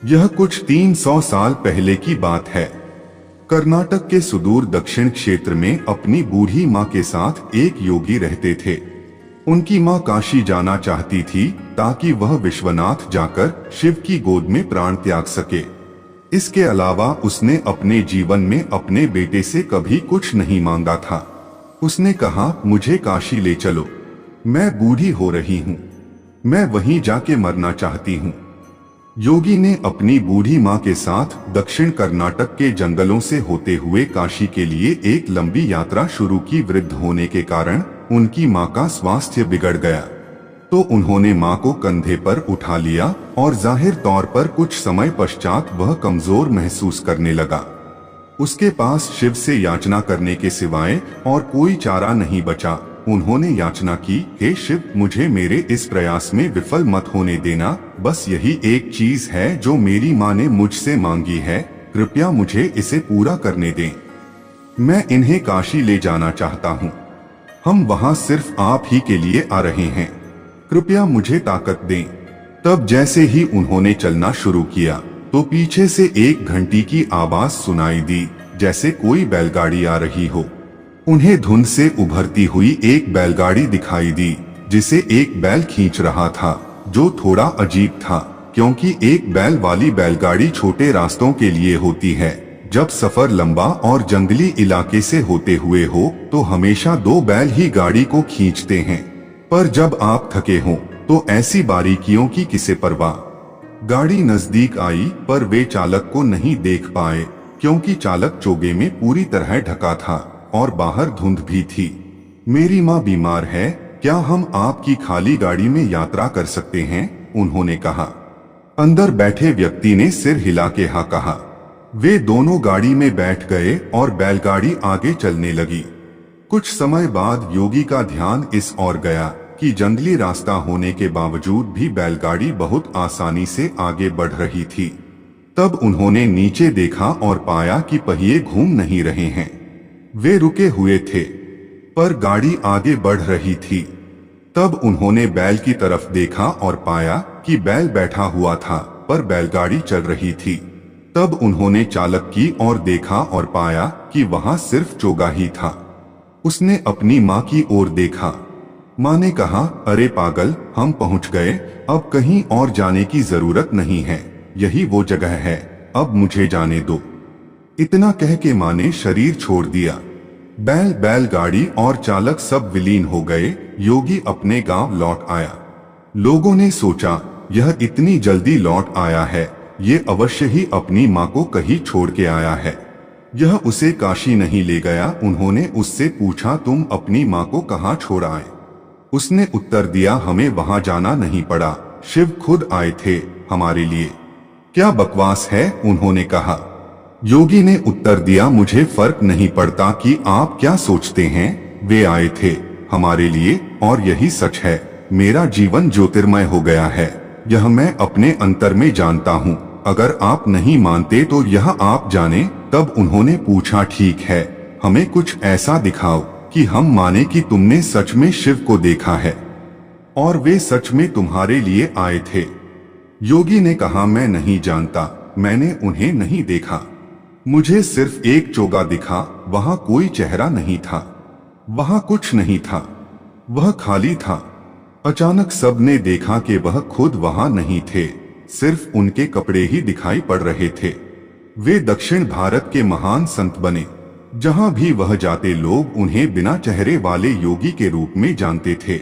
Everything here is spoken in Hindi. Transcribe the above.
यह कुछ 300 साल पहले की बात है। कर्नाटक के सुदूर दक्षिण क्षेत्र में अपनी बूढ़ी माँ के साथ एक योगी रहते थे। उनकी माँ काशी जाना चाहती थी ताकि वह विश्वनाथ जाकर शिव की गोद में प्राण त्याग सके। इसके अलावा उसने अपने जीवन में अपने बेटे से कभी कुछ नहीं मांगा था। उसने कहा, मुझे काशी ले चलो, मैं बूढ़ी हो रही हूँ, मैं वहीं जाके मरना चाहती हूँ। योगी ने अपनी बूढ़ी माँ के साथ दक्षिण कर्नाटक के जंगलों से होते हुए काशी के लिए एक लंबी यात्रा शुरू की। वृद्ध होने के कारण उनकी माँ का स्वास्थ्य बिगड़ गया, तो उन्होंने माँ को कंधे पर उठा लिया और जाहिर तौर पर कुछ समय पश्चात वह कमजोर महसूस करने लगा। उसके पास शिव से याचना करने के सिवाय और कोई चारा नहीं बचा। उन्होंने याचना की, हे शिव, मुझे मेरे इस प्रयास में विफल मत होने देना। बस यही एक चीज है जो मेरी माँ ने मुझसे मांगी है, कृपया मुझे इसे पूरा करने दें। मैं इन्हें काशी ले जाना चाहता हूँ। हम वहाँ सिर्फ आप ही के लिए आ रहे हैं, कृपया मुझे ताकत दें। तब जैसे ही उन्होंने चलना शुरू किया तो पीछे से एक घंटी की आवाज सुनाई दी, जैसे कोई बैलगाड़ी आ रही हो। उन्हें धुंध से उभरती हुई एक बैलगाड़ी दिखाई दी, जिसे एक बैल खींच रहा था, जो थोड़ा अजीब था, क्योंकि एक बैल वाली बैलगाड़ी छोटे रास्तों के लिए होती है। जब सफर लंबा और जंगली इलाके से होते हुए हो तो हमेशा दो बैल ही गाड़ी को खींचते हैं, पर जब आप थके हो तो ऐसी बारीकियों की किसे परवाह। गाड़ी नजदीक आई पर वे चालक को नहीं देख पाए, क्योंकि चालक चोगे में पूरी तरह ढका था और बाहर धुंध भी थी। मेरी माँ बीमार है, क्या हम आपकी खाली गाड़ी में यात्रा कर सकते हैं? उन्होंने कहा। अंदर बैठे व्यक्ति ने सिर हिला के हाँ कहा। वे दोनों गाड़ी में बैठ गए और बैलगाड़ी आगे चलने लगी। कुछ समय बाद योगी का ध्यान इस ओर गया कि जंगली रास्ता होने के बावजूद भी बैलगाड़ी बहुत आसानी से आगे बढ़ रही थी। तब उन्होंने नीचे देखा और पाया कि पहिए घूम नहीं रहे हैं। वे रुके हुए थे, पर गाड़ी आगे बढ़ रही थी। तब उन्होंने बैल की तरफ देखा और पाया कि बैल बैठा हुआ था, पर बैलगाड़ी चल रही थी। तब उन्होंने चालक की ओर देखा और पाया कि वहां सिर्फ चोगा ही था। उसने अपनी माँ की ओर देखा। माँ ने कहा, अरे पागल, हम पहुंच गए, अब कहीं और जाने की जरूरत नहीं है, यही वो जगह है, अब मुझे जाने दो। इतना कह के माँ ने शरीर छोड़ दिया। बैलगाड़ी और चालक सब विलीन हो गए। योगी अपने गांव लौट आया। लोगों ने सोचा, यह इतनी जल्दी लौट आया है, ये अवश्य ही अपनी माँ को कहीं छोड़ के आया है। यह उसे काशी नहीं ले गया। उन्होंने उससे पूछा, तुम अपनी माँ को कहाँ छोड़ आए? उसने उत्तर दिया, हमें वहां जाना नहीं पड़ा, शिव खुद आए थे हमारे लिए। क्या बकवास है? उन्होंने कहा। योगी ने उत्तर दिया, मुझे फर्क नहीं पड़ता कि आप क्या सोचते हैं, वे आए थे हमारे लिए और यही सच है। मेरा जीवन ज्योतिर्मय हो गया है, यह मैं अपने अंतर में जानता हूँ। अगर आप नहीं मानते तो यह आप जाने। तब उन्होंने पूछा, ठीक है, हमें कुछ ऐसा दिखाओ कि हम माने कि तुमने सच में शिव को देखा है और वे सच में तुम्हारे लिए आए थे। योगी ने कहा, मैं नहीं जानता, मैंने उन्हें नहीं देखा। मुझे सिर्फ एक चोगा दिखा, वहां कोई चेहरा नहीं था, वहां कुछ नहीं था, वह खाली था। अचानक सबने देखा कि वह खुद वहां नहीं थे, सिर्फ उनके कपड़े ही दिखाई पड़ रहे थे। वे दक्षिण भारत के महान संत बने। जहां भी वह जाते लोग उन्हें बिना चेहरे वाले योगी के रूप में जानते थे।